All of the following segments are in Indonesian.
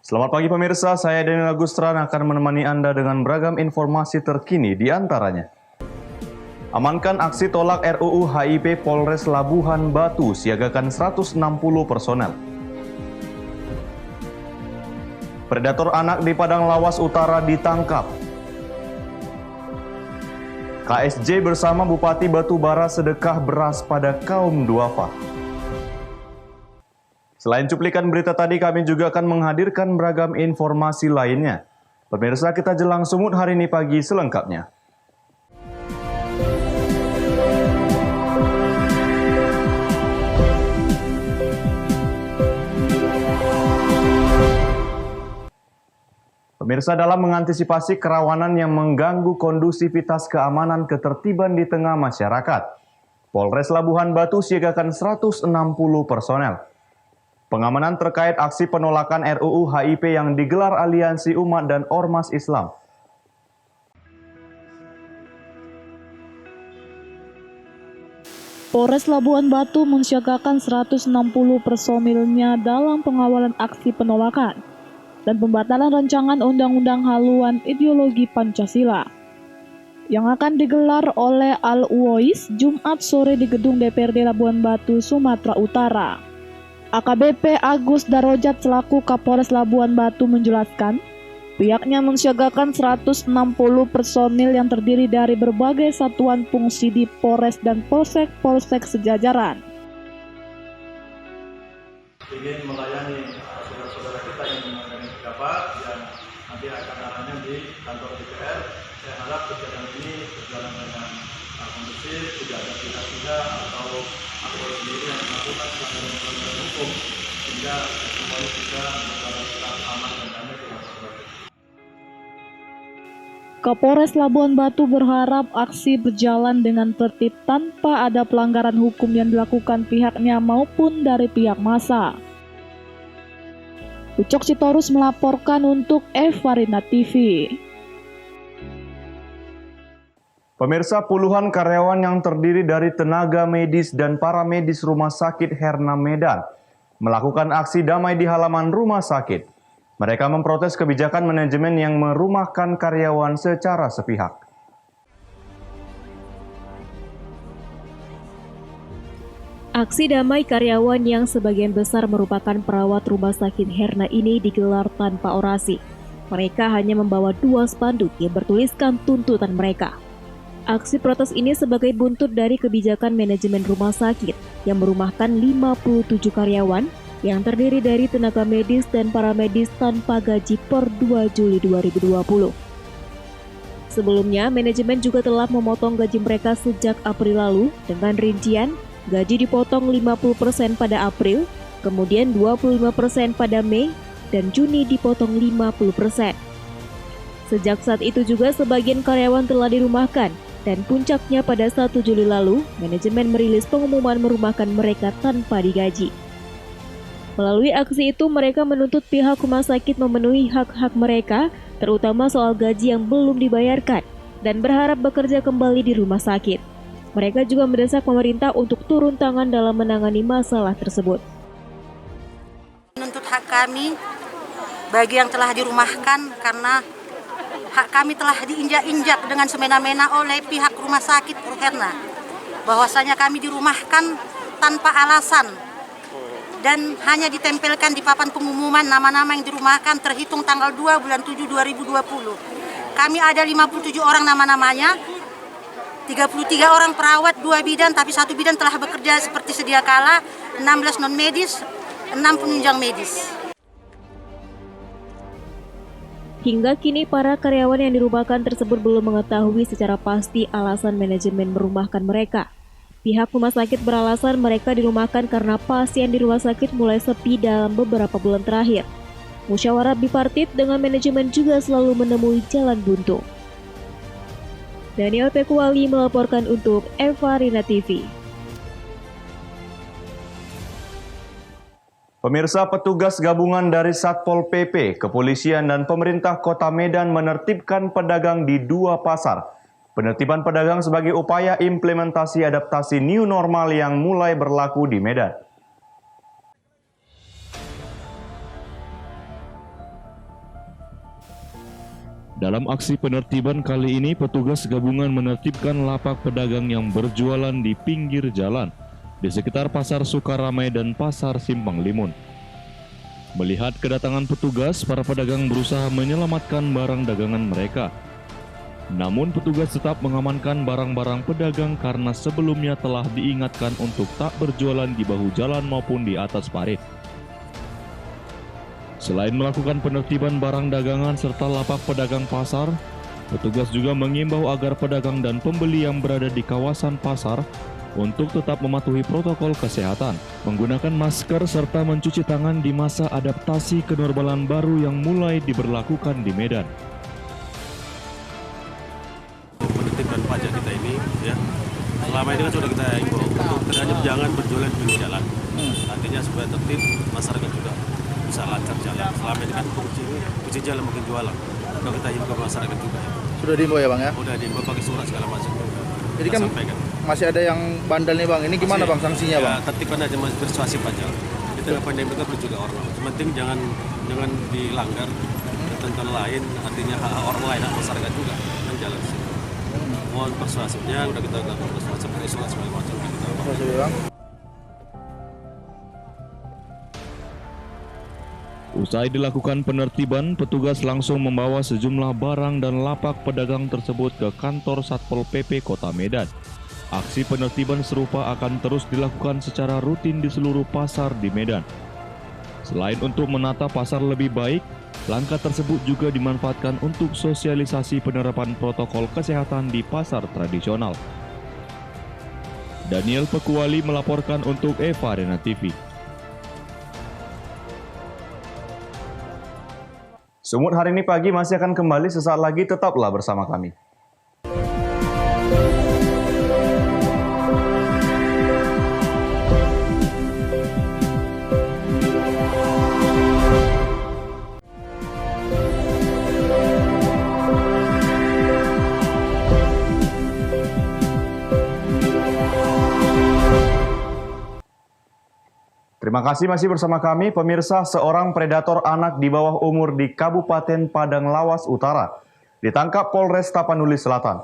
Selamat pagi pemirsa, saya Daniel Agustran akan menemani Anda dengan beragam informasi terkini di antaranya. Amankan aksi tolak RUU HIP Polres Labuhan Batu, siagakan 160 personel. Predator anak di Padang Lawas Utara ditangkap. KSJ bersama Bupati Batubara sedekah beras pada kaum duafa. Selain cuplikan berita tadi, kami juga akan menghadirkan beragam informasi lainnya. Pemirsa, kita jelang sumut hari ini pagi selengkapnya. Pemirsa, dalam mengantisipasi kerawanan yang mengganggu kondusivitas keamanan ketertiban di tengah masyarakat, Polres Labuhan Batu siagakan 160 personel. Pengamanan terkait aksi penolakan RUU HIP yang digelar Aliansi Umat dan Ormas Islam. Polres Labuhan Batu mensiagakan 160 personilnya dalam pengawalan aksi penolakan dan pembatalan rancangan Undang-Undang Haluan Ideologi Pancasila yang akan digelar oleh Al-Uwais Jumat sore di gedung DPRD Labuhan Batu, Sumatera Utara. AKBP Agus Darojat selaku Kapolres Labuhan Batu menjelaskan, pihaknya mensiagakan 160 personil yang terdiri dari berbagai satuan fungsi di Polres dan Polsek sejajaran. Ingin melayani saudara-saudara kita yang mengalami pendapat yang nanti akan arahnya di kantor DPR. Saya harap kegiatan ini berjalan dengan kondusif, tidak ada pihak-pihak atau aparat sendiri yang melakukan pelanggaran hukum, sehingga semuanya bisa berjalan secara aman dan damai di masyarakat. Kapolres Labuhan Batu berharap aksi berjalan dengan tertib tanpa ada pelanggaran hukum yang dilakukan pihaknya maupun dari pihak massa. Ucok Sitorus melaporkan untuk Evarina TV. Pemirsa, puluhan karyawan yang terdiri dari tenaga medis dan paramedis Rumah Sakit Herna Medan melakukan aksi damai di halaman rumah sakit. Mereka memprotes kebijakan manajemen yang merumahkan karyawan secara sepihak. Aksi damai karyawan yang sebagian besar merupakan perawat Rumah Sakit Herna ini digelar tanpa orasi. Mereka hanya membawa 2 spanduk yang bertuliskan tuntutan mereka. Aksi protes ini sebagai buntut dari kebijakan manajemen rumah sakit yang merumahkan 57 karyawan yang terdiri dari tenaga medis dan paramedis tanpa gaji per 2 Juli 2020. Sebelumnya, manajemen juga telah memotong gaji mereka sejak April lalu dengan rincian gaji dipotong 50% pada April, kemudian 25% pada Mei, dan Juni dipotong 50%. Sejak saat itu juga sebagian karyawan telah dirumahkan, dan puncaknya pada 1 Juli lalu, manajemen merilis pengumuman merumahkan mereka tanpa digaji. Melalui aksi itu, mereka menuntut pihak rumah sakit memenuhi hak-hak mereka, terutama soal gaji yang belum dibayarkan, dan berharap bekerja kembali di rumah sakit. Mereka juga mendesak pemerintah untuk turun tangan dalam menangani masalah tersebut. Menuntut hak kami bagi yang telah dirumahkan karena hak kami telah diinjak-injak dengan semena-mena oleh pihak rumah sakit Herna. Bahwasanya kami dirumahkan tanpa alasan dan hanya ditempelkan di papan pengumuman nama-nama yang dirumahkan terhitung tanggal 2 bulan 7 2020. Kami ada 57 orang nama-namanya, 33 orang perawat, 2 bidan, tapi 1 bidan telah bekerja seperti sedia kala, 16 non-medis, 6 penunjang medis. Hingga kini para karyawan yang dirumahkan tersebut belum mengetahui secara pasti alasan manajemen merumahkan mereka. Pihak rumah sakit beralasan mereka dirumahkan karena pasien di rumah sakit mulai sepi dalam beberapa bulan terakhir. Musyawarah bipartit dengan manajemen juga selalu menemui jalan buntu. Daniel Pekuali melaporkan untuk Evarina TV. Pemirsa, petugas gabungan dari Satpol PP, Kepolisian, dan pemerintah Kota Medan menertibkan pedagang di 2 pasar. Penertiban pedagang sebagai upaya implementasi adaptasi new normal yang mulai berlaku di Medan. Dalam aksi penertiban kali ini, petugas gabungan menertibkan lapak pedagang yang berjualan di pinggir jalan di sekitar Pasar Sukaramai dan Pasar Simpang Limun. Melihat kedatangan petugas, para pedagang berusaha menyelamatkan barang dagangan mereka. Namun petugas tetap mengamankan barang-barang pedagang karena sebelumnya telah diingatkan untuk tak berjualan di bahu jalan maupun di atas parit. Selain melakukan penertiban barang dagangan serta lapak pedagang pasar, petugas juga mengimbau agar pedagang dan pembeli yang berada di kawasan pasar untuk tetap mematuhi protokol kesehatan, menggunakan masker serta mencuci tangan di masa adaptasi kenormalan baru yang mulai diberlakukan di Medan. Penertiban pajak kita ini, ya, selama ini kan sudah kita imbau untuk jangan berjualan di jalan. Artinya supaya tertib, masyarakat juga bisa lancar jalan. Selama ini kan kunci jalan mungkin jualan. Kalau kita imbau ke masyarakat juga. Sudah diimbau ya Bang ya? Udah diimbau pakai surat segala macam. Jadi kan sampaikan. Masih ada yang bandel nih Bang. Ini gimana Bang sanksinya Bang? Ya, tertibkan aja masih persuasif aja. Di tengah pandemi itu perlu juga orang. Penting jangan dilanggar ketentuan lain. Artinya hak orang lain, hak masyarakat juga kan jalan sih. Mohon persuasifnya udah kita lakukan persuasif pakai surat segala macam kita. Bang. Usai dilakukan penertiban, petugas langsung membawa sejumlah barang dan lapak pedagang tersebut ke kantor Satpol PP Kota Medan. Aksi penertiban serupa akan terus dilakukan secara rutin di seluruh pasar di Medan. Selain untuk menata pasar lebih baik, langkah tersebut juga dimanfaatkan untuk sosialisasi penerapan protokol kesehatan di pasar tradisional. Daniel Pekuali melaporkan untuk Eva Arena TV. Sumut hari ini pagi masih akan kembali sesaat lagi, tetaplah bersama kami. Terima kasih masih bersama kami, pemirsa. Seorang predator anak di bawah umur di Kabupaten Padang Lawas Utara ditangkap Polres Tapanuli Selatan.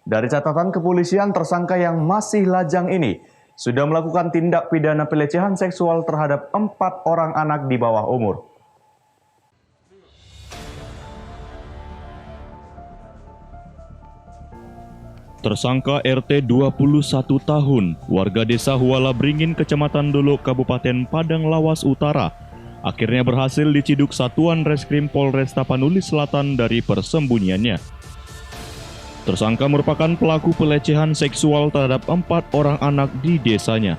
Dari catatan kepolisian, tersangka yang masih lajang ini sudah melakukan tindak pidana pelecehan seksual terhadap 4 orang anak di bawah umur. Tersangka RT 21 tahun, warga desa Huala Beringin, Kecamatan Dolok, Kabupaten Padang Lawas Utara, akhirnya berhasil diciduk Satuan Reskrim Polres Tapanuli Selatan dari persembunyiannya. Tersangka merupakan pelaku pelecehan seksual terhadap 4 orang anak di desanya.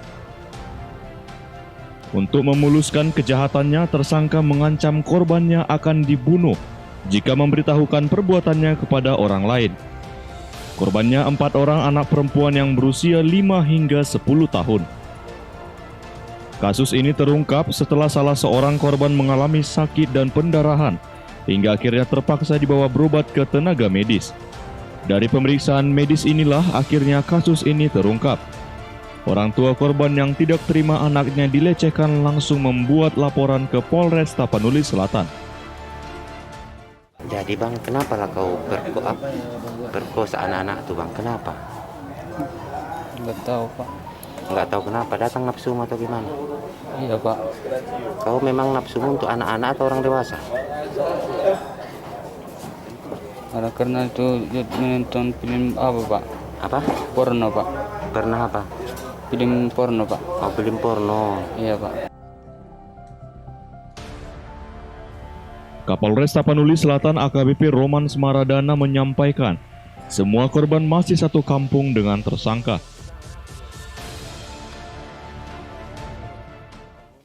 Untuk memuluskan kejahatannya, tersangka mengancam korbannya akan dibunuh jika memberitahukan perbuatannya kepada orang lain. Korbannya 4 orang anak perempuan yang berusia 5 hingga 10 tahun. Kasus ini terungkap setelah salah seorang korban mengalami sakit dan pendarahan, hingga akhirnya terpaksa dibawa berobat ke tenaga medis. Dari pemeriksaan medis inilah akhirnya kasus ini terungkap. Orang tua korban yang tidak terima anaknya dilecehkan langsung membuat laporan ke Polres Tapanuli Selatan. Jadi Bang, kenapa lah kau berkosa anak-anak tuh Bang? Kenapa? Nggak tahu Pak. Nggak tahu kenapa, datang nafsu atau gimana? Iya Pak. Kau memang nafsu untuk anak-anak atau orang dewasa? Karena itu menonton film apa Pak? Apa? Porno Pak. Pernah apa? Film porno Pak. Oh, film porno. Iya Pak. Kapolres Tapanuli Selatan AKBP Roman Semaradana menyampaikan, semua korban masih satu kampung dengan tersangka.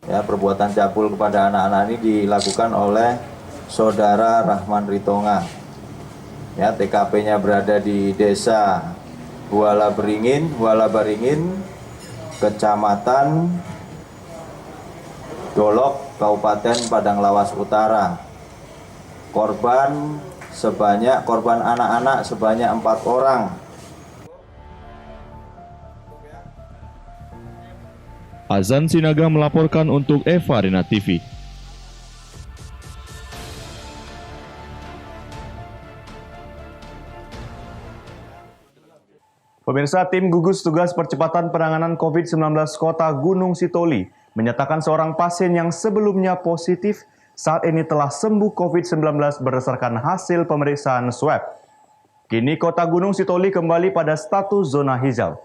Ya, perbuatan cabul kepada anak-anak ini dilakukan oleh Saudara Rahman Ritonga. Ya, TKP-nya berada di Desa Huala Beringin, Kecamatan Dolok, Kabupaten Padang Lawas Utara. Korban anak-anak sebanyak 4 orang. Azan Sinaga melaporkan untuk Eva Arena TV. Pemirsa, tim gugus tugas percepatan penanganan COVID-19 Kota Gunung Sitoli menyatakan seorang pasien yang sebelumnya positif saat ini telah sembuh COVID-19 berdasarkan hasil pemeriksaan swab. Kini Kota Gunung Sitoli kembali pada status zona hijau.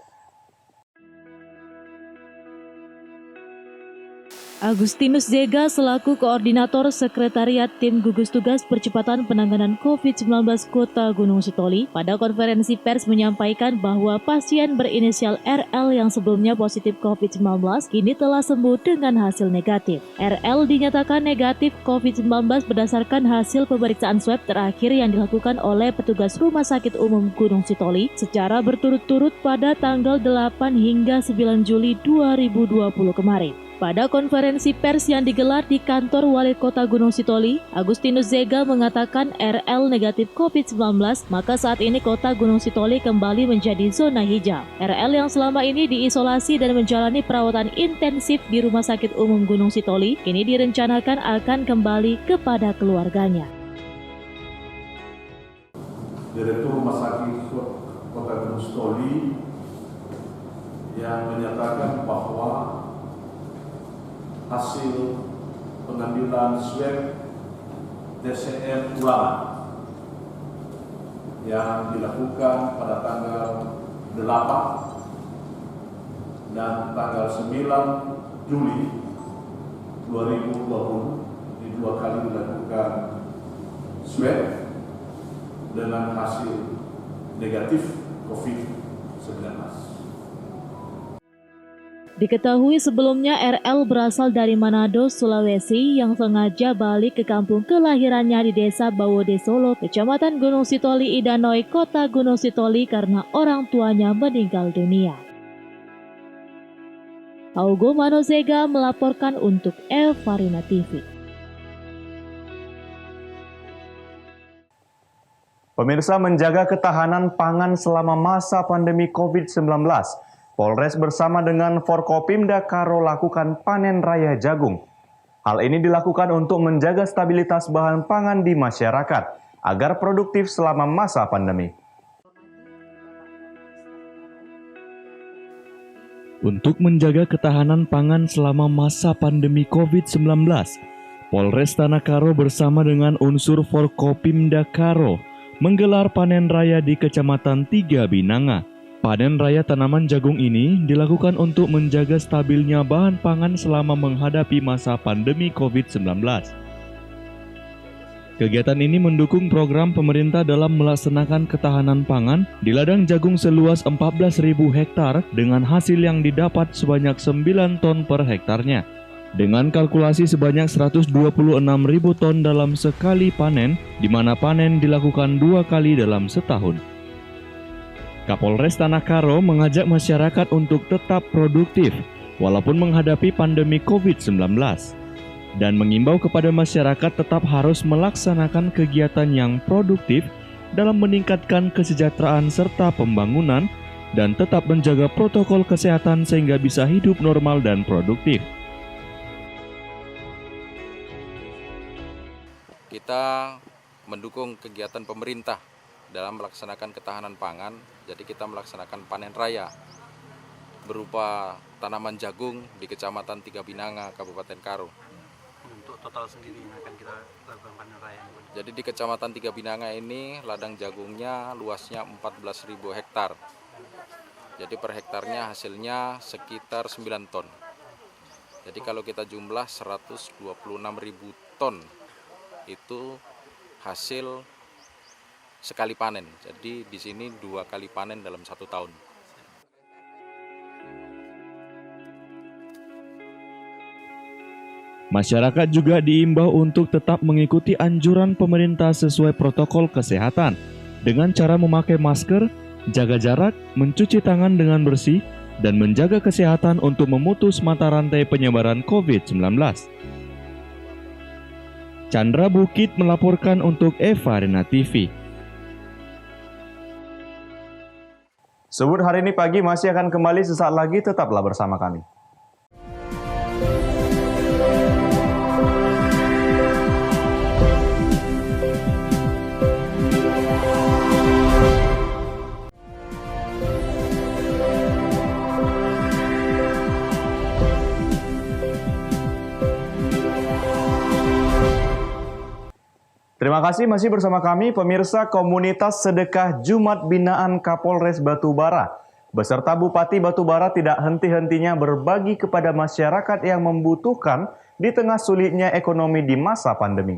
Agustinus Zega selaku Koordinator Sekretariat Tim Gugus Tugas Percepatan Penanganan COVID-19 Kota Gunung Sitoli pada konferensi pers menyampaikan bahwa pasien berinisial RL yang sebelumnya positif COVID-19 kini telah sembuh dengan hasil negatif. RL dinyatakan negatif COVID-19 berdasarkan hasil pemeriksaan swab terakhir yang dilakukan oleh petugas Rumah Sakit Umum Gunung Sitoli secara berturut-turut pada tanggal 8 hingga 9 Juli 2020 kemarin. Pada konferensi pers yang digelar di kantor Wali Kota Gunung Sitoli, Agustinus Zega mengatakan RL negatif COVID-19, maka saat ini Kota Gunung Sitoli kembali menjadi zona hijau. RL yang selama ini diisolasi dan menjalani perawatan intensif di Rumah Sakit Umum Gunung Sitoli, kini direncanakan akan kembali kepada keluarganya. Direktur Rumah Sakit Kota Gunung Sitoli yang menyatakan bahwa hasil pengambilan swab TCM ulang yang dilakukan pada tanggal 8 dan tanggal 9 Juli 2020 di dua kali dilakukan swab dengan hasil negatif COVID-19. Diketahui sebelumnya RL berasal dari Manado, Sulawesi yang sengaja balik ke kampung kelahirannya di Desa Bawode Solo, Kecamatan Gunung Sitoli, Idanoi, Kota Gunung Sitoli karena orang tuanya meninggal dunia. Augo Manozega melaporkan untuk Elvarina TV. Pemirsa, menjaga ketahanan pangan selama masa pandemi COVID-19, Polres bersama dengan Forkopimda Karo lakukan panen raya jagung. Hal ini dilakukan untuk menjaga stabilitas bahan pangan di masyarakat agar produktif selama masa pandemi. Untuk menjaga ketahanan pangan selama masa pandemi COVID-19, Polres Tanah Karo bersama dengan unsur Forkopimda Karo menggelar panen raya di Kecamatan Tiga Binanga. Panen raya tanaman jagung ini dilakukan untuk menjaga stabilnya bahan pangan selama menghadapi masa pandemi COVID-19. Kegiatan ini mendukung program pemerintah dalam melaksanakan ketahanan pangan di ladang jagung seluas 14.000 hektar dengan hasil yang didapat sebanyak 9 ton per hektarnya. Dengan kalkulasi sebanyak 126.000 ton dalam sekali panen, di mana panen dilakukan 2 kali dalam setahun. Kapolres Tanah Karo mengajak masyarakat untuk tetap produktif walaupun menghadapi pandemi COVID-19 dan mengimbau kepada masyarakat tetap harus melaksanakan kegiatan yang produktif dalam meningkatkan kesejahteraan serta pembangunan dan tetap menjaga protokol kesehatan sehingga bisa hidup normal dan produktif. Kita mendukung kegiatan pemerintah dalam melaksanakan ketahanan pangan, jadi kita melaksanakan panen raya berupa tanaman jagung di Kecamatan Tiga Binanga, Kabupaten Karo. Untuk total sendiri akan kita lakukan panen raya. Jadi di Kecamatan Tiga Binanga ini ladang jagungnya luasnya 14.000 hektar. Jadi per hektarnya hasilnya sekitar 9 ton. Jadi kalau kita jumlah 126.000 ton itu hasil sekali panen. Jadi di sini 2 kali panen dalam 1 tahun. Masyarakat juga diimbau untuk tetap mengikuti anjuran pemerintah sesuai protokol kesehatan dengan cara memakai masker, jaga jarak, mencuci tangan dengan bersih, dan menjaga kesehatan untuk memutus mata rantai penyebaran COVID-19. Chandra Bukit melaporkan untuk Elvarina TV. Sebut hari ini pagi masih akan kembali sesaat lagi, tetaplah bersama kami. Terima kasih masih bersama kami pemirsa komunitas sedekah Jumat binaan Kapolres Batubara beserta Bupati Batubara tidak henti-hentinya berbagi kepada masyarakat yang membutuhkan di tengah sulitnya ekonomi di masa pandemi.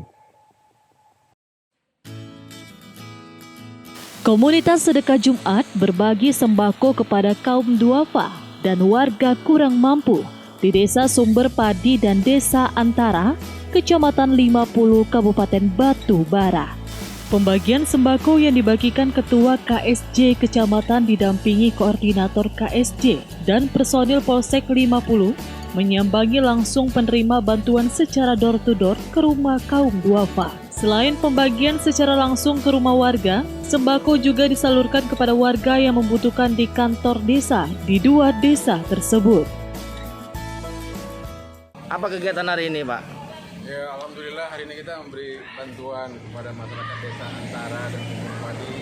Komunitas sedekah Jumat berbagi sembako kepada kaum duafa dan warga kurang mampu di Desa Sumber Padi dan Desa Antara, Kecamatan 50 Kabupaten Batubara. Pembagian sembako yang dibagikan Ketua KSJ Kecamatan didampingi Koordinator KSJ dan personil Polsek 50 menyambangi langsung penerima bantuan secara door-to-door ke rumah kaum duafa. Selain pembagian secara langsung ke rumah warga, sembako juga disalurkan kepada warga yang membutuhkan di kantor desa di 2 desa tersebut. Apa kegiatan hari ini, Pak? Ya, alhamdulillah hari ini kita memberi bantuan kepada masyarakat Desa Antara dan Sumber Padi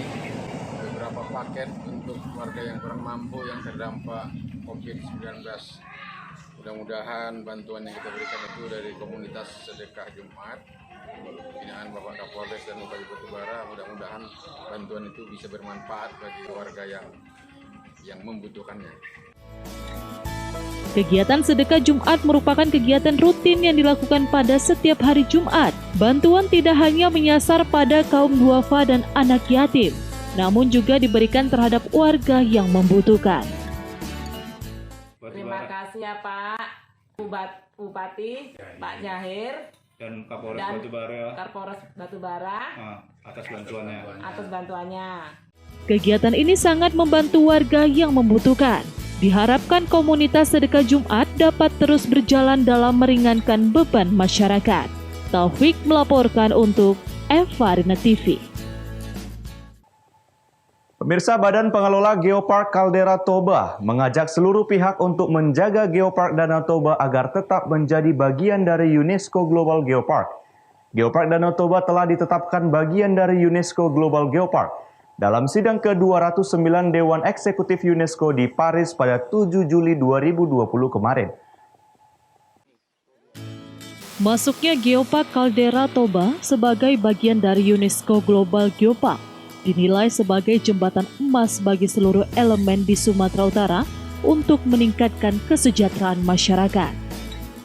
beberapa paket untuk warga yang kurang mampu yang terdampak COVID-19. Mudah-mudahan bantuan yang kita berikan itu dari komunitas sedekah Jumat binaan Bapak Kapolres dan Bupati Batubara. Mudah-mudahan bantuan itu bisa bermanfaat bagi warga yang membutuhkannya. Kegiatan sedekah Jumat merupakan kegiatan rutin yang dilakukan pada setiap hari Jumat. Bantuan tidak hanya menyasar pada kaum duafa dan anak yatim, namun juga diberikan terhadap warga yang membutuhkan. Terima kasih ya Pak Bupati, Pak Nyahir, dan Kapolres Batubara atas bantuannya. Kegiatan ini sangat membantu warga yang membutuhkan. Diharapkan komunitas sedekah Jumat dapat terus berjalan dalam meringankan beban masyarakat. Taufik melaporkan untuk Evarina TV. Pemirsa, Badan Pengelola Geopark Caldera Toba mengajak seluruh pihak untuk menjaga Geopark Danau Toba agar tetap menjadi bagian dari UNESCO Global Geopark. Geopark Danau Toba telah ditetapkan bagian dari UNESCO Global Geopark dalam sidang ke-209 Dewan Eksekutif UNESCO di Paris pada 7 Juli 2020 kemarin. Masuknya Geopark Caldera Toba sebagai bagian dari UNESCO Global Geopark dinilai sebagai jembatan emas bagi seluruh elemen di Sumatera Utara untuk meningkatkan kesejahteraan masyarakat.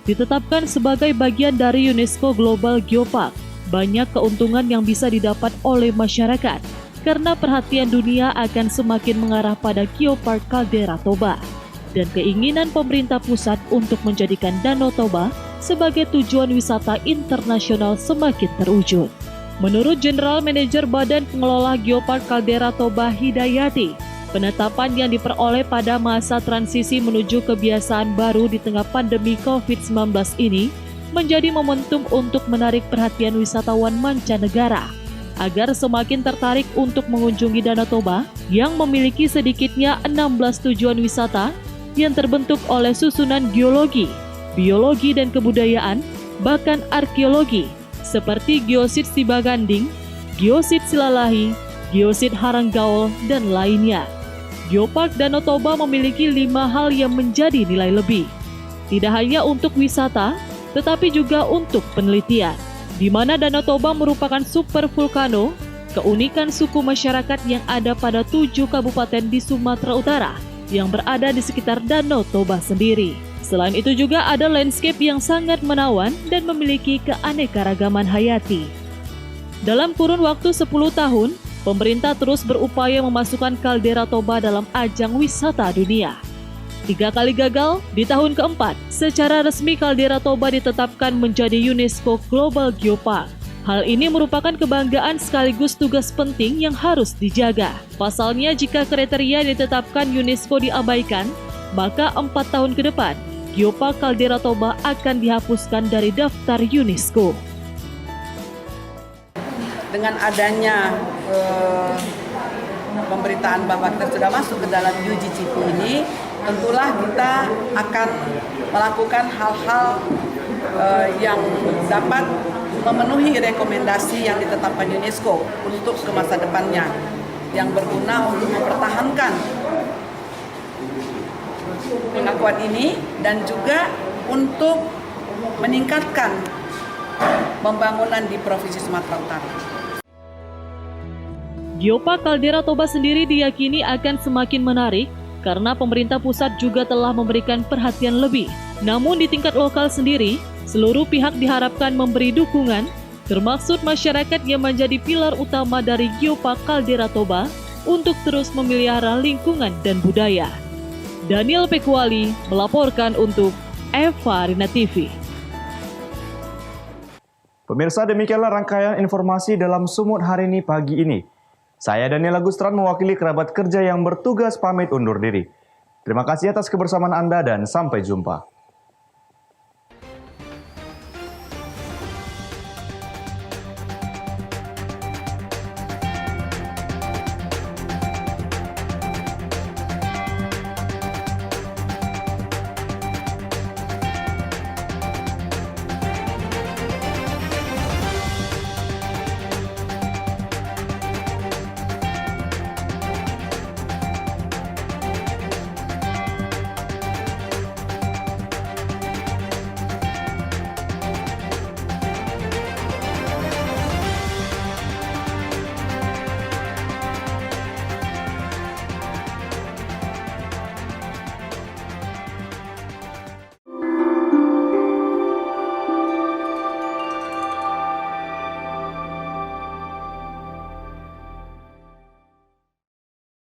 Ditetapkan sebagai bagian dari UNESCO Global Geopark, banyak keuntungan yang bisa didapat oleh masyarakat karena perhatian dunia akan semakin mengarah pada Geopark Caldera Toba dan keinginan pemerintah pusat untuk menjadikan Danau Toba sebagai tujuan wisata internasional semakin terwujud. Menurut General Manager Badan Pengelola Geopark Caldera Toba Hidayati, penetapan yang diperoleh pada masa transisi menuju kebiasaan baru di tengah pandemi COVID-19 ini menjadi momentum untuk menarik perhatian wisatawan mancanegara agar semakin tertarik untuk mengunjungi Danau Toba yang memiliki sedikitnya 16 tujuan wisata yang terbentuk oleh susunan geologi, biologi dan kebudayaan, bahkan arkeologi, seperti Geosit Sibaganding, Geosit Silalahi, Geosit Haranggaol, dan lainnya. Geopark Danau Toba memiliki 5 hal yang menjadi nilai lebih. Tidak hanya untuk wisata, tetapi juga untuk penelitian, di mana Danau Toba merupakan super vulkano, keunikan suku masyarakat yang ada pada 7 kabupaten di Sumatera Utara yang berada di sekitar Danau Toba sendiri. Selain itu juga ada landscape yang sangat menawan dan memiliki keanekaragaman hayati. Dalam kurun waktu 10 tahun, pemerintah terus berupaya memasukkan Caldera Toba dalam ajang wisata dunia. 3 kali gagal, di tahun keempat, secara resmi Caldera Toba ditetapkan menjadi UNESCO Global Geopark. Hal ini merupakan kebanggaan sekaligus tugas penting yang harus dijaga. Pasalnya, jika kriteria yang ditetapkan UNESCO diabaikan, maka 4 tahun ke depan, Geopark Caldera Toba akan dihapuskan dari daftar UNESCO. Dengan adanya pemberitaan bahwa kita sudah masuk ke dalam UGCP ini, tentulah kita akan melakukan hal-hal yang dapat memenuhi rekomendasi yang ditetapkan UNESCO untuk ke masa depannya, yang berguna untuk mempertahankan pengakuan ini dan juga untuk meningkatkan pembangunan di Provinsi Sumatera Utara. Geopark Caldera Toba sendiri diyakini akan semakin menarik karena pemerintah pusat juga telah memberikan perhatian lebih. Namun di tingkat lokal sendiri, seluruh pihak diharapkan memberi dukungan, termasuk masyarakat yang menjadi pilar utama dari Geopark Caldera Toba untuk terus memelihara lingkungan dan budaya. Daniel Pekuali melaporkan untuk Eva Rina TV. Pemirsa, demikianlah rangkaian informasi dalam Sumut hari ini pagi ini. Saya Daniel Agustran mewakili kerabat kerja yang bertugas pamit undur diri. Terima kasih atas kebersamaan Anda dan sampai jumpa.